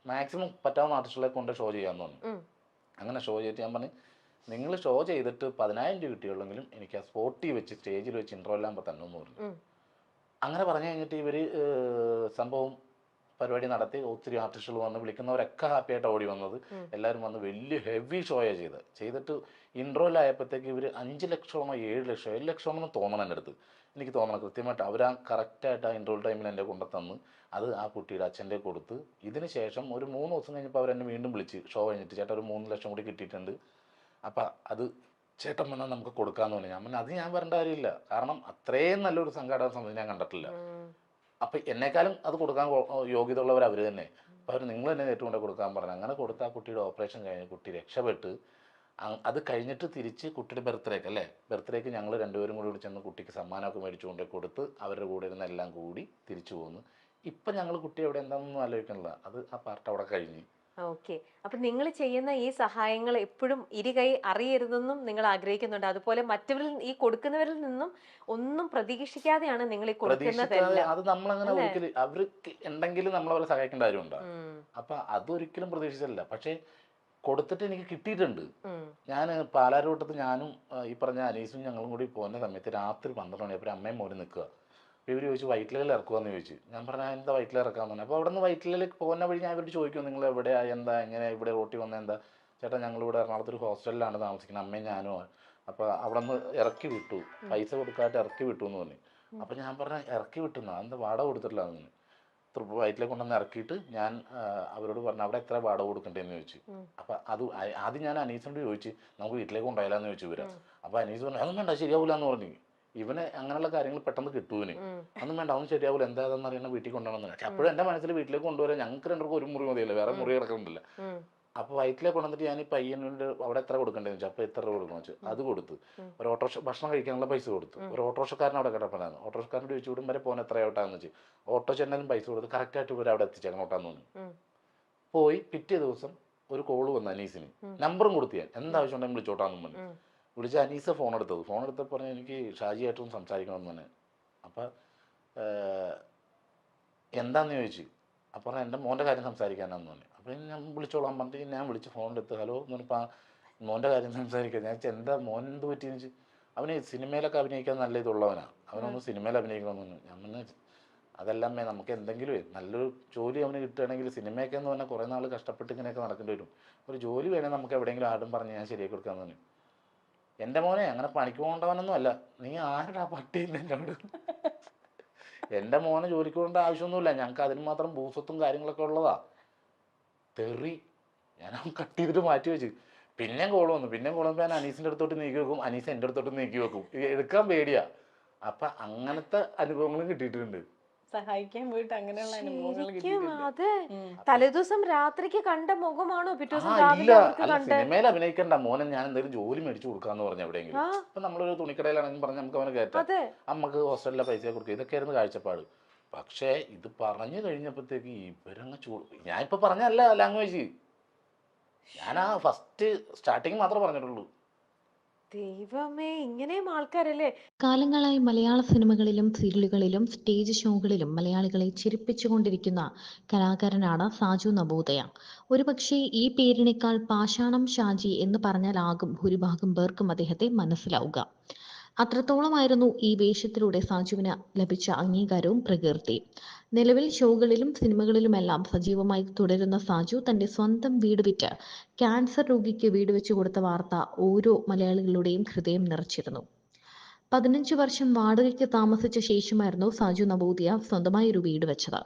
Maximum പറ്റാവുന്ന ആർട്ടിസ്റ്റുകളെ കൊണ്ട് show ചെയ്യാമെന്ന് പറഞ്ഞു. അങ്ങനെ ഷോ ചെയ്തിട്ട് ഞാൻ പറഞ്ഞു, നിങ്ങൾ ഷോ ചെയ്തിട്ട് 10,000 രൂപ കിട്ടിയുള്ളെങ്കിലും എനിക്ക് ആ സ്പോട്ടിൽ വെച്ച് സ്റ്റേജിൽ വെച്ച് ഇൻട്രോ എല്ലാം തന്നെ എന്ന് പറഞ്ഞു. അങ്ങനെ പറഞ്ഞു കഴിഞ്ഞിട്ട് ഇവർ സംഭവം പരിപാടി നടത്തി. ഒത്തിരി ആർട്ടിസ്റ്റുകൾ വന്ന്, വിളിക്കുന്നവരൊക്കെ ഹാപ്പി ആയിട്ട് ഓടി വന്നത്. എല്ലാവരും വന്ന് വലിയ ഹെവി ഷോയാണ് ചെയ്തിട്ട് ഇൻട്രോയിലായപ്പോഴത്തേക്ക് ഇവർ 5 ലക്ഷമാണോ 7 ലക്ഷം 7 ലക്ഷമാണെന്ന് തോന്നണം എൻ്റെ അടുത്ത്. എനിക്ക് തോന്നണം കൃത്യമായിട്ട്. അവർ ആ കറക്റ്റായിട്ട് ആ ഇൻട്രോൾ ടൈമിൽ എൻ്റെ കൊണ്ടുതന്ന് അത് ആ കുട്ടിയുടെ അച്ഛൻ്റെ കൊടുത്ത്. ഇതിന് ശേഷം ഒരു 3 ദിവസം കഴിഞ്ഞപ്പോൾ അവരെന്നെ വീണ്ടും വിളിച്ച് ഷോ കഴിഞ്ഞിട്ട്, ചേട്ടാ ഒരു 3 ലക്ഷം കൂടി കിട്ടിയിട്ടുണ്ട്, അപ്പം അത് ചേട്ടൻ വന്നാൽ നമുക്ക് കൊടുക്കാമെന്ന് പറഞ്ഞു. ഞാൻ പറഞ്ഞു അത് ഞാൻ വരേണ്ട കാര്യമില്ല, കാരണം അത്രയും നല്ലൊരു സംഘാടക സമിതി ഞാൻ കണ്ടിട്ടില്ല. അപ്പം എന്നെക്കാളും അത് കൊടുക്കാൻ യോഗ്യത ഉള്ളവർ അവർ തന്നെ. അപ്പോൾ അവർ നിങ്ങൾ തന്നെ ഏറ്റവും കൊണ്ട് കൊടുക്കാൻ പറഞ്ഞു. അങ്ങനെ കൊടുത്ത് ആ കുട്ടിയുടെ ഓപ്പറേഷൻ കഴിഞ്ഞ് കുട്ടി രക്ഷപ്പെട്ട്. അത് കഴിഞ്ഞിട്ട് തിരിച്ച് കുട്ടിയുടെ ബർത്ത്ഡേക്ക് ഞങ്ങൾ രണ്ടുപേരും കൂടി ചെന്ന് കുട്ടിക്ക് സമ്മാനമൊക്കെ മേടിച്ചു കൊണ്ട് കൊടുത്ത് അവരുടെ കൂടെ ഇരുന്ന് എല്ലാം കൂടി തിരിച്ചു പോന്നു. ഇപ്പം ഞങ്ങൾ കുട്ടി എവിടെ എന്താണെന്നൊന്നും ആലോചിക്കണില്ല. അത് ആ പാർട്ട് അവിടെ കഴിഞ്ഞു. ഓക്കെ. അപ്പൊ നിങ്ങൾ ചെയ്യുന്ന ഈ സഹായങ്ങൾ എപ്പോഴും ഇരുകൈ അറിയരുതെന്നും നിങ്ങൾ ആഗ്രഹിക്കുന്നുണ്ട്. അതുപോലെ മറ്റവരിൽ ഈ കൊടുക്കുന്നവരിൽ നിന്നും ഒന്നും പ്രതീക്ഷിക്കാതെയാണ് നിങ്ങൾ ഈ കൊടുക്കുന്നതെല്ലാം. അത് നമ്മളങ്ങനെ ഒരിക്കലും അവർക്ക് ഉണ്ടെങ്കിലും നമ്മളവരെ സഹായിക്കേണ്ട കാര്യമുണ്ടോ? അപ്പൊ അതൊരിക്കലും പ്രതീക്ഷിച്ചില്ല. പക്ഷേ കൊടുത്തിട്ട് എനിക്ക് കിട്ടിയിട്ടുണ്ട്. ഞാൻ പാലാരോട്ടത്ത് ഞാനും ഈ പറഞ്ഞ അനീസും ഞങ്ങളും കൂടി പോകുന്ന സമയത്ത് രാത്രി 12 മണിയപ്പോൾ അമ്മയും മോനും നിൽക്കുക. അപ്പോൾ ഇവർ ചോദിച്ചു വൈറ്റിലയിൽ ഇറക്കുമെന്ന് ചോദിച്ചു. ഞാൻ പറഞ്ഞാൽ എന്താ വൈറ്റില ഇറക്കാമെന്ന് പറഞ്ഞു. അപ്പോൾ അവിടെ നിന്ന് വൈറ്റിലേക്ക് പോകുന്ന വഴി ഞാൻ ഇവരോട് ചോദിക്കും, നിങ്ങൾ എവിടെയാണ്, എന്താ, എങ്ങനെ ഇവിടെ റോട്ടി വന്നത്, എന്താ ചേട്ടാ ഞങ്ങളിവിടെ എറണാകുളത്തൊരു ഹോസ്റ്റലിലാണ് താമസിക്കുന്നത്, അമ്മയും ഞാനും. അപ്പോൾ അവിടെ നിന്ന് ഇറക്കി വിട്ടു, പൈസ കൊടുക്കാതെ ഇറക്കി വിട്ടു എന്ന് പറഞ്ഞു. അപ്പോൾ ഞാൻ പറഞ്ഞാൽ ഇറക്കി വിട്ടുന്നോ, എന്താ വാടക കൊടുത്തിട്ടില്ല എന്ന്. വയറ്റിലേക്ക് കൊണ്ടുവന്ന് ഇറക്കിയിട്ട് ഞാൻ അവരോട് പറഞ്ഞു അവിടെ എത്ര വാടക കൊടുക്കണ്ടേന്ന് ചോദിച്ചു. അപ്പം അത് ആദ്യം ഞാൻ അനീസിനോട് ചോദിച്ചു നമുക്ക് വീട്ടിലേക്ക് കൊണ്ടുപോയാലെന്ന് ചോദിച്ചു ഇവര്. അപ്പോൾ അനീസ് പറഞ്ഞു അതൊന്നും വേണ്ട ശരിയാവില്ല എന്ന് പറഞ്ഞു. ഇവന് അങ്ങനെയുള്ള കാര്യങ്ങൾ പെട്ടെന്ന് കിട്ടുവിന്. അതൊന്നും വേണ്ട അവന് ശരിയാവില്ല, എന്താണെന്ന് അറിയണ വീട്ടിൽ കൊണ്ടുപോകണമെന്ന്. പക്ഷെ അപ്പോഴും എൻ്റെ മനസ്സിൽ വീട്ടിലേക്ക് കൊണ്ടുവരാൻ ഞങ്ങൾക്ക് രണ്ടുപേർക്കും ഒരു മുറി മതിയല്ലോ, വേറെ മുറി കിടക്കുന്നില്ല. അപ്പോൾ വയറ്റിലേക്ക് കൊണ്ടുവന്നിട്ട് ഞാൻ ഈ പയ്യനോട് അവിടെ എത്ര കൊടുക്കണ്ടേന്ന് വെച്ചാൽ അപ്പോൾ എത്ര രൂപ കൊടുക്കണം വെച്ചു. അത് കൊടുത്തു. ഒരു ഓട്ടോറിക്ഷ ഭക്ഷണം കഴിക്കാനുള്ള പൈസ കൊടുത്തു. ഒരു ഓട്ടോറിക്ഷക്കാരൻ അവിടെ കിടപ്പനാണ്. ഓട്ടോറിക്ഷക്കാരനോട് ചോദിച്ചു ഇവിടം വരെ പോകാൻ എത്രയാവട്ടാന്ന് വെച്ച്. ഓട്ടോ ചേട്ടനും പൈസ കൊടുത്ത് കറക്റ്റായിട്ട് ഇവർ അവിടെ എത്തിച്ചേക്കണം ഓട്ടാന്ന് തോന്നി. പോയി പിറ്റേ ദിവസം ഒരു കോള് വന്നു അനീസിന്. നമ്പറും കൊടുത്തു. ഞാൻ എന്താവശ്യം ഉണ്ടെങ്കിൽ വിളിച്ചോട്ടാന്നും പറഞ്ഞു. വിളിച്ച് അനീസ് ഫോൺ എടുത്തപ്പോൾ പറഞ്ഞു എനിക്ക് ഷാജിയായിട്ടും സംസാരിക്കണമെന്ന് പറഞ്ഞു. അപ്പം എന്താണെന്ന് ചോദിച്ചു. അപ്പോൾ എൻ്റെ മോൻ്റെ കാര്യം സംസാരിക്കാനാന്ന് പറഞ്ഞു. അപ്പോൾ ഞാൻ വിളിച്ചോളാൻ പറഞ്ഞിട്ട് ഞാൻ വിളിച്ച് ഫോണിലെടുത്ത് ഹലോ എന്ന് പറഞ്ഞപ്പോൾ മോൻ്റെ കാര്യം സംസാരിക്കാൻ. ഞാൻ എന്താ മോൻ എന്ത് പറ്റിയെന്ന് വെച്ച്. അവന് സിനിമയിലൊക്കെ അഭിനയിക്കാൻ നല്ല ഇതുള്ളവനാണ്, അവനൊന്ന് സിനിമയിൽ അഭിനയിക്കണമെന്ന് പറഞ്ഞു. ഞാൻ പറഞ്ഞു അതല്ലമ്മേ നമുക്ക് എന്തെങ്കിലും നല്ലൊരു ജോലി അവന് കിട്ടുകയാണെങ്കിൽ, സിനിമയൊക്കെ എന്ന് പറഞ്ഞാൽ കുറേ നാൾ കഷ്ടപ്പെട്ട് ഇങ്ങനെയൊക്കെ നടക്കേണ്ടി വരും, ഒരു ജോലി വേണേൽ നമുക്ക് എവിടെയെങ്കിലും ആരും പറഞ്ഞ് ഞാൻ ശരിയാക്കി കൊടുക്കാമെന്ന് പറഞ്ഞു. എൻ്റെ മോനെ അങ്ങനെ പണിക്ക് പോകേണ്ടവനൊന്നും അല്ല, നീ ആരുടെ പട്ടിയില്ല എന്നോട്. എൻ്റെ മോനെ ജോലിക്ക് പോകേണ്ട ആവശ്യമൊന്നുമില്ല, ഞങ്ങൾക്ക് അതിന് മാത്രം ഭൂസ്വത്തും കാര്യങ്ങളൊക്കെ ഉള്ളതാ. തെറി ഞാൻ കട്ട് ചെയ്തിട്ട് മാറ്റി വെച്ച്. പിന്നെ കോൾ വന്നപ്പോൾ ഞാൻ അനീസിൻ്റെ അടുത്തോട്ട് നീക്കി വെക്കും, അനീസ് എൻ്റെ അടുത്തോട്ട് നീക്കി വെക്കും, എടുക്കാൻ പേടിയാ. അപ്പം അങ്ങനത്തെ അനുഭവങ്ങളും കിട്ടിയിട്ടുണ്ട്. സഹായിക്കാൻ പോയിട്ട് അങ്ങനെയുള്ള അനുഭവങ്ങൾ അതെ. തലേദിവസം രാത്രിക്ക് കണ്ട മുഖമാണോ പിറ്റേ ദിവസം അല്ല സിനിമയിൽ അഭിനയിക്കണ്ട മോനെ ഞാൻ എന്തെങ്കിലും ജോലി മേടിച്ചു കൊടുക്കാന്ന് പറഞ്ഞു എവിടെയെങ്കിലും. ഇപ്പൊ നമ്മളൊരു തുണിക്കടയിലാണെങ്കിൽ പറഞ്ഞ് നമുക്ക് അവനെ കയറ്റാം, നമുക്ക് ഹോസ്റ്റലിലെ പൈസ കൊടുക്കുക, ഇതൊക്കെയായിരുന്നു കാഴ്ചപ്പാട്. പക്ഷേ ഇത് പറഞ്ഞു കഴിഞ്ഞപ്പോഴത്തേക്ക് ഇവരങ്ങ് ഞാനിപ്പോ പറഞ്ഞല്ല ലാംഗ്വേജ്, ഞാൻ ആ ഫസ്റ്റ് സ്റ്റാർട്ടിങ് മാത്രമേ പറഞ്ഞിട്ടുള്ളൂ. ദൈവമേ, ഇങ്ങനെയും ആൾക്കാരല്ലേ. കാലങ്ങളായി മലയാള സിനിമകളിലും സീരിയലുകളിലും സ്റ്റേജ് ഷോകളിലും മലയാളികളെ ചിരിപ്പിച്ചുകൊണ്ടിരിക്കുന്ന കലാകാരനാണ് സാജു നവോദയ. ഒരുപക്ഷെ ഈ പേരിനേക്കാൾ പാഷാണം ഷാജി എന്ന് പറഞ്ഞാലാകും ഭൂരിഭാഗം പേർക്കും അദ്ദേഹത്തെ മനസ്സിലാവുക. അത്രത്തോളമായിരുന്നു ഈ വേഷത്തിലൂടെ സാജുവിന് ലഭിച്ച അംഗീകാരവും പ്രകീർത്തിയും. നിലവിൽ ഷോകളിലും സിനിമകളിലുമെല്ലാം സജീവമായി തുടരുന്ന സാജു തന്റെ സ്വന്തം വീട് വിറ്റ് ക്യാൻസർ രോഗിക്ക് വീട് വെച്ചു കൊടുത്ത വാർത്ത ഓരോ മലയാളികളുടെയും ഹൃദയം നിറച്ചിരുന്നു. 15 വർഷം വാടകയ്ക്ക് താമസിച്ച ശേഷമായിരുന്നു സാജു നവോദയ സ്വന്തമായി ഒരു വീട് വെച്ചത്.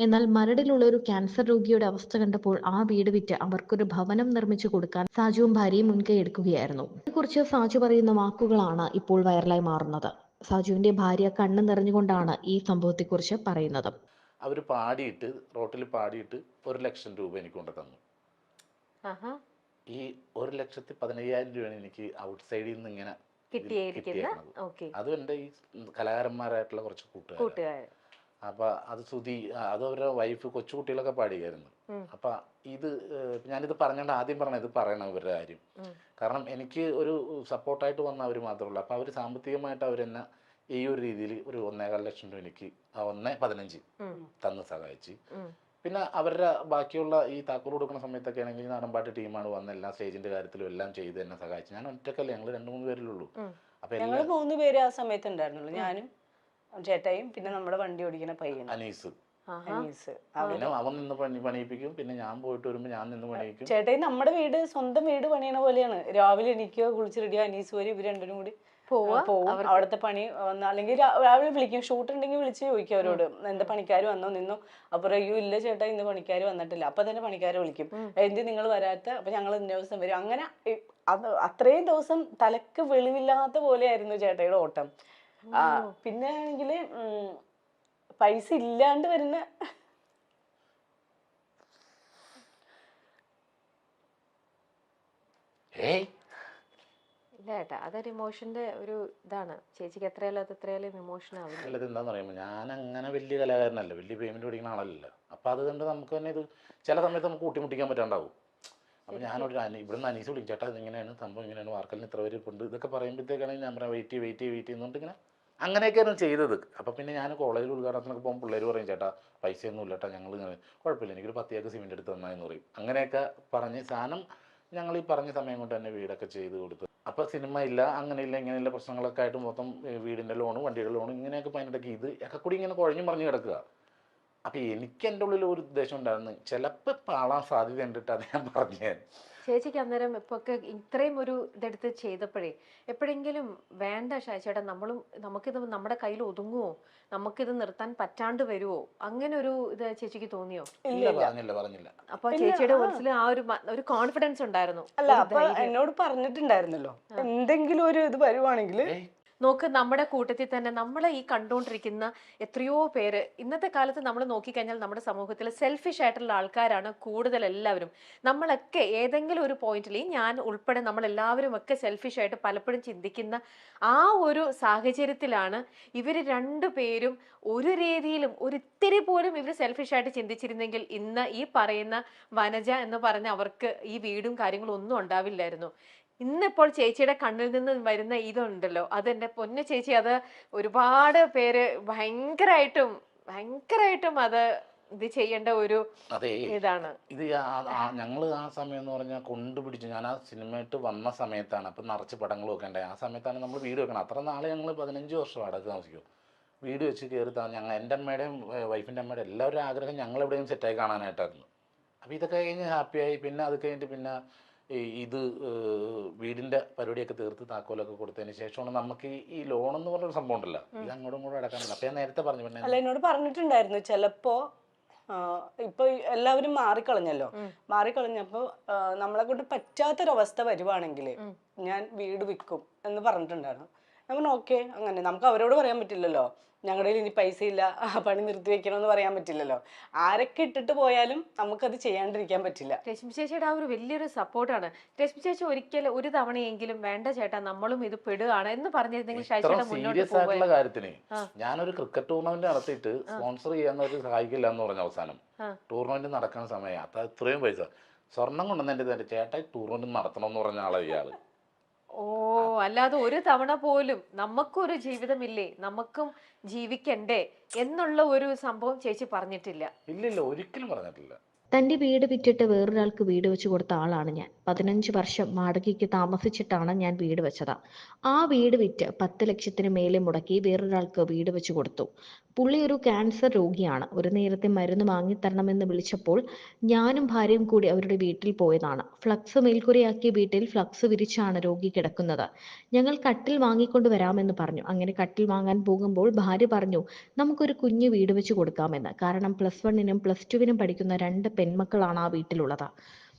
എന്നാൽ മരടിലുള്ള ഒരു ക്യാൻസർ രോഗിയുടെ അവസ്ഥ കണ്ടപ്പോൾ ആ വീട് വിറ്റ് അവർക്കൊരു ഭവനം നിർമ്മിച്ചു കൊടുക്കാൻ സാജുവും ഭാര്യയും മുൻകൈ എടുക്കുകയായിരുന്നു. ഇതിനെക്കുറിച്ച് സാജു പറയുന്ന വാക്കുകളാണ് ഇപ്പോൾ വൈറലായി മാറുന്നത്. സാജുവിന്റെ ഭാര്യ കണ്ണു നിറഞ്ഞുകൊണ്ടാണ് ഈ സംഭവത്തെക്കുറിച്ച് പറയുന്നത്. അവർ പാടിയിട്ട് റോട്ടിൽ പാടിയിട്ട് 1 ലക്ഷം രൂപ എനിക്ക് കൊണ്ട് തന്നു. ഈ 1,15,000 രൂപയാണ് എനിക്ക് ഔട്ട്സൈഡിൽ നിന്ന് ഇങ്ങനെ കിട്ടിയത്. അതും എൻ്റെ ഈ കലാകാരന്മാരായിട്ടുള്ള കുറച്ച് കൂട്ടുകാർ. അപ്പൊ അത് സുധി, അത് അവരുടെ വൈഫ്, കൊച്ചുകുട്ടികളൊക്കെ പാടിയായിരുന്നു. അപ്പൊ ഇത് ഞാനിത് പറഞ്ഞോണ്ട് ആദ്യം ഇത് പറയണം ഇവരുടെ കാര്യം. കാരണം എനിക്ക് ഒരു സപ്പോർട്ടായിട്ട് വന്ന അവർ മാത്രമേ ഉള്ളൂ. അപ്പൊ അവർ സാമ്പത്തികമായിട്ട് അവരെന്നെ ഈ ഒരു രീതിയിൽ ഒരു 1,15,000 രൂപ എനിക്ക് 1,15,000 തന്ന് സഹായിച്ച്. പിന്നെ അവരുടെ ബാക്കിയുള്ള ഈ താക്കോൽ കൊടുക്കുന്ന സമയത്തൊക്കെ ആണെങ്കിൽ നാടൻപാട്ട് ടീമാണ് വന്ന് എല്ലാ സ്റ്റേജിന്റെ കാര്യത്തിലും എല്ലാം ചെയ്ത് എന്നെ സഹായിച്ചു. ഞാൻ ഒറ്റക്കല്ല, ഞങ്ങൾ 2-3 പേരിലുള്ളൂ. അപ്പൊ ഞങ്ങൾ 3 പേര് ആ സമയത്ത് ഉണ്ടായിരുന്നുള്ളൂ. ഞാനും ചേട്ടായും പിന്നെ നമ്മുടെ വണ്ടി ഓടിക്കുന്ന പയ്യനും അനീസ് അനീസ്. പിന്നെ അവൻ നിന്ന് പണിയിപ്പിക്കും, പിന്നെ ഞാൻ പോയിട്ട് വരുമ്പോൾ ഞാൻ നിന്ന് പണിയിക്കും. ചേട്ടായി നമ്മുടെ വീട് സ്വന്തം വീട് പണിയണ പോലെയാണ്. രാവിലെ എനിക്ക് കുളിച്ച് റെഡി അനീസ് വരെ ഇവർ രണ്ടും കൂടി പോവും. അവിടുത്തെ പണി വന്ന അല്ലെങ്കിൽ രാവിലെ വിളിക്കും, ഷൂട്ട് ഉണ്ടെങ്കിൽ വിളിച്ച് ചോദിക്കും അവരോട് എന്താ പണിക്കാർ വന്നോ നിന്നോ. അപ്പൊ അയ്യോ ഇല്ല ചേട്ടാ ഇന്ന് പണിക്കാർ വന്നിട്ടില്ല. അപ്പൊ തന്നെ പണിക്കാരെ വിളിക്കും, എന്ത് നിങ്ങൾ വരാത്ത. അപ്പൊ ഞങ്ങൾ ഇന്ന ദിവസം വരും. അങ്ങനെ അത് അത്രയും ദിവസം തലക്ക് വെളിവില്ലാത്ത പോലെയായിരുന്നു ചേട്ടായിയുടെ ഓട്ടം. പിന്നെ ആണെങ്കില് പൈസ ഇല്ലാണ്ട് വരുന്ന ഇല്ല ഏട്ടാ, അതൊരു ഇമോഷന്റെ ഒരു ഇതാണ്. ചേച്ചിക്ക് എത്രയാലും അത് എത്രയാലും ഇമോഷൻ ആവില്ല. അല്ല, ഇത് എന്താന്ന് പറയുമ്പോൾ ഞാൻ അങ്ങനെ വലിയ കലാകാരനല്ല, വലിയ പേയ്മെന്റ് മേടിക്കുന്ന ആളല്ല. അപ്പൊ അതുകൊണ്ട് നമുക്ക് തന്നെ ഇത് ചില സമയത്ത് നമുക്ക് കൂട്ടിമുട്ടിക്കാൻ പറ്റാണ്ടാവും. അപ്പൊ ഞാനൊരു ഇവിടുന്ന് അനീസ് വിളിക്കും, ചേട്ടാ ഇങ്ങനെയാണ് സംഭവം, ഇങ്ങനെയാണ് വാർക്കലിന് ഇത്ര പേര് ഉണ്ട്, ഇതൊക്കെ പറയുമ്പോഴത്തേക്കാണെങ്കിൽ ഞാൻ പറയാം വെയിറ്റ് ചെയ്യുന്നുണ്ട് ഇങ്ങനെ. അങ്ങനെയൊക്കെയാണ് ചെയ്തത്. അപ്പൊ പിന്നെ ഞാൻ കോളേജിൽ ഉദ്ഘാടനത്തിനൊക്കെ പോകുമ്പോൾ പിള്ളേർ പറയും, ചേട്ടാ പൈസയൊന്നും ഇല്ല ചേട്ടാ, ഞങ്ങൾ ഇങ്ങനെ കുഴപ്പമില്ല എനിക്കൊരു 10 ഏക്കർ സിമെന്റ് എടുത്ത് തന്നായെന്ന് പറയും. അങ്ങനെയൊക്കെ പറഞ്ഞ് സാധനം ഞങ്ങൾ ഈ പറഞ്ഞ സമയം കൊണ്ട് തന്നെ വീടൊക്കെ ചെയ്ത് കൊടുത്തു. അപ്പൊ സിനിമ ഇല്ല, അങ്ങനെയില്ല, ഇങ്ങനെയുള്ള പ്രശ്നങ്ങളൊക്കെ ആയിട്ട് മൊത്തം വീടിന്റെ ലോണും വണ്ടിയുടെ ലോണും ഇങ്ങനെയൊക്കെ പതിനെട്ടൊക്കെ ഇത് ഒക്കെ കൂടി ഇങ്ങനെ കുഴഞ്ഞു മറിഞ്ഞ് കിടക്കുക. അപ്പൊ എനിക്ക് എൻ്റെ ഉള്ളിൽ ഒരു ഉദ്ദേശം ഉണ്ടായിരുന്നു, ചിലപ്പോൾ പാളാൻ സാധ്യത ഉണ്ടിട്ട് അത് ഞാൻ പറഞ്ഞു. ചേച്ചിക്ക് അന്നേരം ഇപ്പൊ ഇത്രയും ഒരു ഇതെടുത്ത് ചെയ്തപ്പോഴേ എപ്പോഴെങ്കിലും വേണ്ട ചേട്ടാ നമുക്കിത് നമ്മുടെ കയ്യിൽ ഒതുങ്ങുവോ, നമുക്കിത് നിർത്താൻ പറ്റാണ്ട് വരുവോ, അങ്ങനെ ഒരു ഇത് ചേച്ചിക്ക് തോന്നിയോ? പറഞ്ഞില്ല. അപ്പൊ ചേച്ചിയുടെ മനസ്സിൽ ആ ഒരു കോൺഫിഡൻസ് ഉണ്ടായിരുന്നു. അല്ല, അപ്പൊ എന്നോട് പറഞ്ഞിട്ടുണ്ടായിരുന്നല്ലോ എന്തെങ്കിലും ഒരു ഇത് വരുവാണെങ്കിൽ. നോക്ക്, നമ്മുടെ കൂട്ടത്തിൽ തന്നെ നമ്മളെ ഈ കണ്ടുകൊണ്ടിരിക്കുന്ന എത്രയോ പേര് ഇന്നത്തെ കാലത്ത് നമ്മൾ നോക്കിക്കഴിഞ്ഞാൽ നമ്മുടെ സമൂഹത്തിൽ സെൽഫിഷ് ആയിട്ടുള്ള ആൾക്കാരാണ് കൂടുതൽ. എല്ലാവരും നമ്മളൊക്കെ ഏതെങ്കിലും ഒരു പോയിന്റിൽ, ഞാൻ ഉൾപ്പെടെ നമ്മളെല്ലാവരും ഒക്കെ സെൽഫിഷ് ആയിട്ട് പലപ്പോഴും ചിന്തിക്കുന്ന ആ ഒരു സാഹചര്യത്തിലാണ് ഇവർ രണ്ടുപേരും ഒരു രീതിയിലും ഒരിത്തിരി പോലും ഇവർ സെൽഫിഷ് ആയിട്ട് ചിന്തിച്ചിരുന്നെങ്കിൽ ഇന്ന് ഈ പറയുന്ന വനജ എന്ന് പറഞ്ഞ അവർക്ക് ഈ വീടും കാര്യങ്ങളും ഒന്നും ഉണ്ടാവില്ലായിരുന്നു. ഇന്നിപ്പോൾ ചേച്ചിയുടെ കണ്ണിൽ നിന്ന് വരുന്ന ഇതുണ്ടല്ലോ, അതെന്റെ പൊന്നു ചേച്ചി, അത് ഒരുപാട് പേര് ഭയങ്കരമായിട്ടും അത് ഇത് ചെയ്യേണ്ട ഒരു ഇതാണ്. ഇത് ഞങ്ങൾ ആ സമയം എന്ന് പറഞ്ഞാൽ കൊണ്ടുപിടിച്ചു. ഞാൻ ആ സിനിമയായിട്ട് വന്ന സമയത്താണ്, അപ്പം നിറച്ച് പടങ്ങൾ വെക്കണ്ടേ. ആ സമയത്താണ് നമ്മൾ വീട് വെക്കണം. അത്ര നാളെ ഞങ്ങൾ 15 വർഷം അടക്കം താമസിക്കും. വീട് വെച്ച് കയറി എൻ്റെ അമ്മയുടെയും വൈഫിൻ്റെ അമ്മയുടെ എല്ലാവരും ആഗ്രഹം ഞങ്ങൾ എവിടെയും സെറ്റായി കാണാനായിട്ടായിരുന്നു. അപ്പോൾ ഇതൊക്കെ കഴിഞ്ഞ് ഹാപ്പിയായി. പിന്നെ അത് കഴിഞ്ഞിട്ട് പിന്നെ ഇത് വീടിൻ്റെ പരിപാടിയൊക്കെ തീർത്ത് താക്കോലൊക്കെ കൊടുത്തതിന് ശേഷമാണ് നമുക്ക് ഈ ലോൺ എന്ന് പറഞ്ഞൊരു സംഭവം ഉണ്ടല്ലോ, ഇത് അങ്ങോട്ടും ഇങ്ങോട്ടും അടക്കാനില്ല. അപ്പം ഞാൻ നേരത്തെ പറഞ്ഞു. പിന്നെ അല്ല, എന്നോട് പറഞ്ഞിട്ടുണ്ടായിരുന്നു ചിലപ്പോ ഇപ്പൊ എല്ലാവരും മാറിക്കളഞ്ഞപ്പോ നമ്മളെ കൊണ്ട് പറ്റാത്തൊരവസ്ഥ വരുവാണെങ്കിൽ ഞാൻ വീട് വിൽക്കും എന്ന് പറഞ്ഞിട്ടുണ്ടായിരുന്നു. നമ്മൾ ഓക്കെ, അങ്ങനെ നമുക്ക് അവരോട് പറയാൻ പറ്റില്ലല്ലോ ഞങ്ങളുടെ ഇനി പൈസ ഇല്ല, പണി നിർത്തി വെക്കണമെന്ന് പറയാൻ പറ്റില്ലല്ലോ. ആരൊക്കെ ഇട്ടിട്ട് പോയാലും നമുക്കത് ചെയ്യാണ്ടിരിക്കാൻ പറ്റില്ല. രശ്മി ചേച്ചിയുടെ ആ ഒരു വലിയൊരു സപ്പോർട്ടാണ്. രശ്മി ചേച്ചി ഒരിക്കലും ഒരു തവണയെങ്കിലും വേണ്ട ചേട്ടാ നമ്മളും ഇത് പെടുകയാണ് എന്ന് പറഞ്ഞിരുന്നെങ്കിൽ സീരിയസ് ആയിട്ടുള്ള കാര്യത്തിന് ഞാനൊരു ക്രിക്കറ്റ് ടൂർണമെന്റ് നടത്തിയിട്ട് സ്പോൺസർ ചെയ്യാന്നവര് സഹായിക്കില്ല എന്ന് പറഞ്ഞ അവസാനം ടൂർണമെന്റ് നടക്കുന്ന സമയം അത് ഇത്രയും പൈസ സ്വർണം കൊണ്ടുവന്നെ ചേട്ടാ ടൂർണമെന്റ് നടത്തണം എന്ന് പറഞ്ഞ ആളെ ഇയാള്. അല്ലാതെ ഒരു തവണ പോലും നമുക്കൊരു ജീവിതമില്ലേ, നമുക്കും ജീവിക്കണ്ടേ എന്നുള്ള ഒരു സംഭവം ചേച്ചി പറഞ്ഞിട്ടില്ല. ഇല്ല, ഒരിക്കലും പറഞ്ഞിട്ടില്ല. തൻ്റെ വീട് വിറ്റിട്ട് വേറൊരാൾക്ക് വീട് വെച്ച് കൊടുത്ത ആളാണ് ഞാൻ. 15 വർഷം വാടകയ്ക്ക് താമസിച്ചിട്ടാണ് ഞാൻ വീട് വെച്ചത്. ആ വീട് വിറ്റ് 10 ലക്ഷത്തിന് മേലെ മുടക്കി വേറൊരാൾക്ക് വീട് വെച്ച് കൊടുത്തു. പുള്ളി ഒരു ക്യാൻസർ രോഗിയാണ്. ഒരു നേരത്തെ മരുന്ന് വാങ്ങിത്തരണമെന്ന് വിളിച്ചപ്പോൾ ഞാനും ഭാര്യയും കൂടി അവരുടെ വീട്ടിൽ പോയതാണ്. ഫ്ലക്സ് മേൽക്കൂരയാക്കിയ വീട്ടിൽ ഫ്ലക്സ് വിരിച്ചാണ് രോഗി കിടക്കുന്നത്. ഞങ്ങൾ കട്ടിൽ വാങ്ങിക്കൊണ്ട് വരാമെന്ന് പറഞ്ഞു. അങ്ങനെ കട്ടിൽ വാങ്ങാൻ പോകുമ്പോൾ ഭാര്യ പറഞ്ഞു നമുക്കൊരു കുഞ്ഞു വീട് വെച്ച് കൊടുക്കാമെന്ന്. കാരണം +1-നും +2-നും പഠിക്കുന്ന 2 പെൺമക്കളാണ് ആ വീട്ടിലുള്ളത്.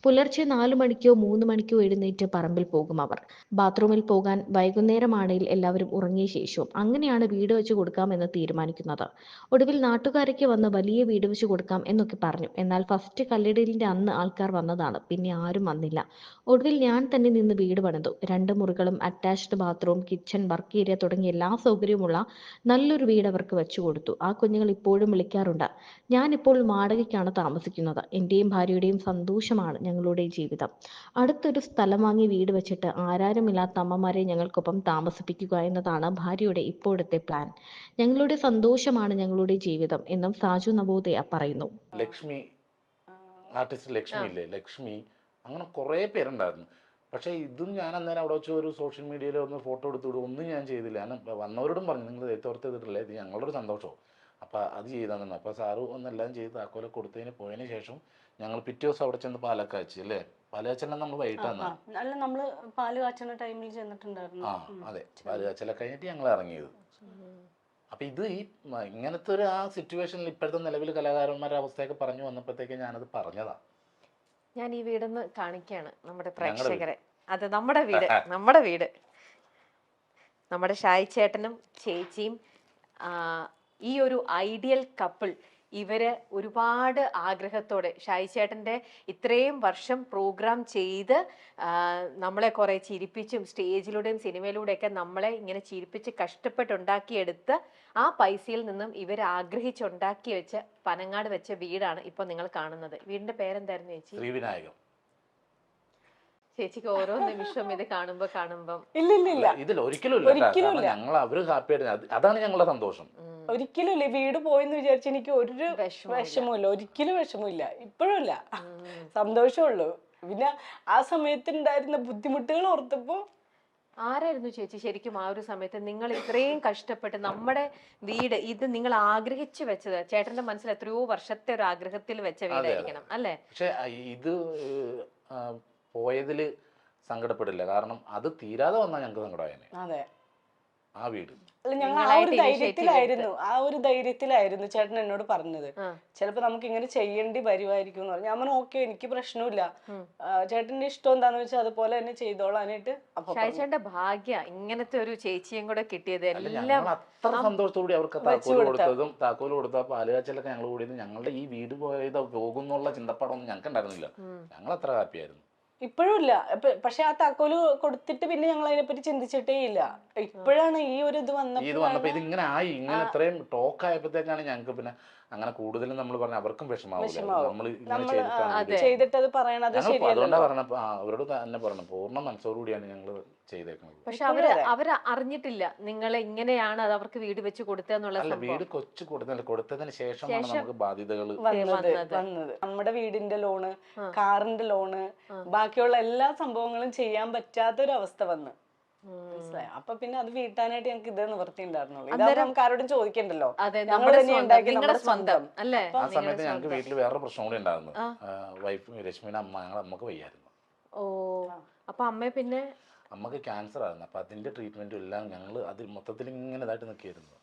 പുലർച്ചെ 4 മണിക്കോ 3 മണിക്കോ എഴുന്നേറ്റ് പറമ്പിൽ പോകും അവർ. ബാത്റൂമിൽ പോകാൻ വൈകുന്നേരമാണെങ്കിൽ എല്ലാവരും ഉറങ്ങിയ ശേഷവും. അങ്ങനെയാണ് വീട് വെച്ച് കൊടുക്കാമെന്ന് തീരുമാനിക്കുന്നത്. ഒടുവിൽ നാട്ടുകാരൊക്കെ വന്ന് വലിയ വീട് വെച്ച് കൊടുക്കാം എന്നൊക്കെ പറഞ്ഞു. എന്നാൽ ഫസ്റ്റ് കല്ലിടലിന്റെ അന്ന് ആൾക്കാർ വന്നതാണ്, പിന്നെ ആരും വന്നില്ല. ഒടുവിൽ ഞാൻ തന്നെ നിന്ന് വീട് പണിതു. 2 മുറികളും attached bathroom, kitchen, work area തുടങ്ങിയ എല്ലാ സൗകര്യമുള്ള നല്ലൊരു വീട് അവർക്ക് വെച്ചു കൊടുത്തു. ആ കുഞ്ഞുങ്ങൾ ഇപ്പോഴും വിളിക്കാറുണ്ട്. ഞാനിപ്പോൾ വാടകയ്ക്കാണ് താമസിക്കുന്നത്. എൻ്റെയും ഭാര്യയുടെയും സന്തോഷമാണ് ഞങ്ങളുടെ ജീവിതം. അടുത്തൊരു സ്ഥലം വാങ്ങി വീട് വെച്ചിട്ട് ആരാരുമില്ലാത്ത അമ്മമാരെ ഞങ്ങൾക്കൊപ്പം താമസിപ്പിക്കുക എന്നതാണ് ഭാര്യയുടെ ഇപ്പോഴത്തെ പ്ലാൻ. ഞങ്ങളുടെ സന്തോഷമാണ് ഞങ്ങളുടെ ജീവിതം എന്നും സാജു നവോദയ പറയുന്നു. ലക്ഷ്മി ആർട്ടിസ്റ്റ് ലക്ഷ്മി ഇല്ലേ, ലക്ഷ്മി, അങ്ങനെ കുറേ പേരുണ്ടായിരുന്നു. പക്ഷേ ഇതും ഞാൻ അന്നേരം അവിടെ വെച്ച് ഒരു സോഷ്യൽ മീഡിയയിൽ ഒന്ന് ഫോട്ടോ എടുത്തു വിടും ഒന്നും ഞാൻ ചെയ്തില്ല. ഞാൻ വന്നവരോടും പറഞ്ഞു നിങ്ങൾ ദൈവത്തോർത്ത് ചെയ്തിട്ടില്ല, ഇത് ഞങ്ങളുടെ ഒരു സന്തോഷവും. അപ്പോൾ അത് ചെയ്താൽ തന്നെ. അപ്പോൾ സാറ് ഒന്നെല്ലാം ചെയ്ത് താക്കോലെ കൊടുത്തതിന് പോയതിന് ശേഷം ഞങ്ങൾ പിറ്റേ ദിവസം അവിടെ ചെന്ന് പാലൊക്കെ കാച്ചി അല്ലേ, പാലുകാച്ചെല്ലാം നമ്മൾ വൈകിട്ടാണ്. അല്ല നമ്മള് പാല് കാച്ചുന്ന ടൈമിൽ ചെന്നിട്ടുണ്ടായിരുന്നു. ആ അതെ, പാലുകാച്ചലൊക്കെ കഴിഞ്ഞിട്ട് ഞങ്ങൾ ഇറങ്ങിയത്. അപ്പം ഇത് ഈ ഇങ്ങനത്തെ ഒരു ആ സിറ്റുവേഷനിൽ ഇപ്പോഴത്തെ നിലവിൽ കലാകാരന്മാരുടെ അവസ്ഥയൊക്കെ പറഞ്ഞു വന്നപ്പോഴത്തേക്ക് ഞാനത് പറഞ്ഞതാ. ഞാൻ ഈ വീടൊന്ന് കാണിക്കുകയാണ് നമ്മുടെ പ്രേക്ഷകരെ. അത് നമ്മുടെ വീട്, നമ്മുടെ വീട്, നമ്മുടെ ഷായി ചേട്ടനും ചേച്ചിയും ഈ ഒരു ഐഡിയൽ കപ്പിൾ. ഇവര് ഒരുപാട് ആഗ്രഹത്തോടെ ഷായി ചേട്ടൻ്റെ ഇത്രയും വർഷം പ്രോഗ്രാം ചെയ്ത് നമ്മളെ കുറെ ചിരിപ്പിച്ചും സ്റ്റേജിലൂടെയും സിനിമയിലൂടെയൊക്കെ നമ്മളെ ഇങ്ങനെ ചിരിപ്പിച്ച് കഷ്ടപ്പെട്ടുണ്ടാക്കിയെടുത്ത് ആ പൈസയിൽ നിന്നും ഇവർ ആഗ്രഹിച്ചുണ്ടാക്കി വെച്ച പനങ്ങാട് വെച്ച വീടാണ് ഇപ്പൊ നിങ്ങൾ കാണുന്നത്. വീടിന്റെ പേരെന്തായിരുന്നു ചേച്ചി? ശ്രീവിനായകം. ചേച്ചിക്ക് ഓരോ നിമിഷവും ഇത് കാണുമ്പം ഇല്ല ഇതിൽ ഒരിക്കലും ഇല്ല. ഞങ്ങൾ അവര് ഹാപ്പിയായിട്ട്, അതാണ് ഞങ്ങളുടെ സന്തോഷം. ഒരിക്കലും ഇല്ല. വീട് പോയെന്ന് വിചാരിച്ച് എനിക്ക് ഒരു വിഷമമില്ല, ഒരിക്കലും വിഷമമില്ല, ഇപ്പോഴും ഇല്ല, സന്തോഷമുള്ളൂ. പിന്നെ ആ സമയത്തുണ്ടായിരുന്ന ബുദ്ധിമുട്ടുകൾ ഓർത്തപ്പോ. ആരായിരുന്നു ചേച്ചി ശരിക്കും ആ ഒരു സമയത്ത് നിങ്ങൾ ഇത്രയും കഷ്ടപ്പെട്ട് നമ്മുടെ വീട് ഇത് നിങ്ങൾ ആഗ്രഹിച്ചു വെച്ചത്? ചേട്ടന്റെ മനസ്സിൽ എത്രയോ വർഷത്തെ ഒരു ആഗ്രഹത്തിൽ വെച്ച വീടായിരിക്കണം അല്ലേ? പക്ഷെ ഇത് പോയതില് സങ്കടപ്പെടില്ല, കാരണം അത് തീരാതെ വന്നാൽ ഞങ്ങൾക്ക് സങ്കടമായേനെ. അതെ, ആ വീട് ഞങ്ങൾ ആ ഒരു ധൈര്യത്തിലായിരുന്നു ചേട്ടൻ എന്നോട് പറഞ്ഞത്. ചിലപ്പോ നമുക്ക് ഇങ്ങനെ ചെയ്യേണ്ടി വരുമായിരിക്കും എന്ന് പറഞ്ഞു. ഞാൻ പറഞ്ഞു ഓക്കെ, എനിക്ക് പ്രശ്നമില്ല, ചേട്ടന്റെ ഇഷ്ടം എന്താന്ന് വെച്ചാൽ അതുപോലെ തന്നെ ചെയ്തോളാനായിട്ട്. ചേട്ടന്റെ ഭാഗ്യ ഇങ്ങനത്തെ ഒരു ചേച്ചിയും കൂടെ കിട്ടിയത്. എല്ലാം അത്ര സന്തോഷത്തോടെ അവർക്ക് താക്കോല് കൊടുത്ത പാലുകാച്ചലൊക്കെ ഞങ്ങൾ കൂടിയത്. ഞങ്ങളുടെ ഈ വീട് പോയത് പോകുന്നുള്ള ചിന്തപ്പാടൊന്നും ഞങ്ങൾക്ക് ഉണ്ടായിരുന്നില്ല. ഞങ്ങൾ അത്ര ഹാപ്പിയായിരുന്നു. ഇപ്പോഴും ഇല്ല. പക്ഷെ ആ താക്കോല് കൊടുത്തിട്ട് പിന്നെ ഞങ്ങൾ അതിനെപ്പറ്റി ചിന്തിച്ചിട്ടേ ഇല്ല. ഇപ്പോഴാണ് ഈ ഒരു ഇത് വന്നപ്പോ ഇതിങ്ങനെ ആയി, ഇങ്ങനെ ഇത്രയും ടോക്ക് ആയപ്പോഴത്തേക്കാണ് ഞങ്ങൾക്ക് പിന്നെ അങ്ങനെ കൂടുതലും നമ്മൾ പറഞ്ഞ അവർക്കും ചെയ്തിട്ട് അത് പറയണത് ശരിയല്ല. അതുകൊണ്ടാണ് പറഞ്ഞപ്പോ അവരോട് തന്നെ പറഞ്ഞു പൂർണ്ണ മനസ്സോടുകൂടിയാണ് ഞങ്ങൾ ചെയ്തേക്കുന്നത്. പക്ഷെ അവര് അറിഞ്ഞിട്ടില്ല നിങ്ങളെ ഇങ്ങനെയാണ് അത് അവർക്ക് വീട് വെച്ച് കൊടുത്തെന്നുള്ള. വീട് കൊച്ചു കൊടുത്തതിന് ശേഷമാണ് നമുക്ക് ബാധ്യതകൾ വന്നത്. നമ്മുടെ വീടിന്റെ ലോണ്, കാറിന്റെ ലോണ്, ബാക്കിയുള്ള എല്ലാ സംഭവങ്ങളും ചെയ്യാൻ പറ്റാത്തൊരു അവസ്ഥ വന്ന് മനസ്സിലായി. അപ്പൊ പിന്നെ അത് വീട്ടാനായിട്ട് ഞങ്ങൾക്ക് ഇതേ നിവൃത്തി ഉണ്ടായിരുന്നുള്ളൂ. ഇതാവുമ്പോ നമുക്ക് ആരോടും ചോദിക്കണ്ടല്ലോ, ഞങ്ങൾ തന്നെ ഉണ്ടാക്കി നമ്മുടെ സ്വന്തം അല്ലേ? ആ സമയത്ത് ഞങ്ങൾക്ക് വീട്ടിൽ വേറെ പ്രശ്നം കൂടി ഉണ്ടായിരുന്നു. വൈഫ് രശ്മിയുടെ അമ്മ, ഞങ്ങളുടെ അമ്മക്ക് വയ്യായിരുന്നു. ഓ, അപ്പൊ അമ്മ പിന്നെ അമ്മക്ക് ക്യാൻസർ ആയിരുന്നു. അപ്പൊ അതിന്റെ ട്രീറ്റ്മെന്റും എല്ലാം ഞങ്ങൾ അതിൽ മൊത്തത്തിൽ ഇങ്ങനെ ഇതായിട്ട് നിൽക്കുകയായിരുന്നു.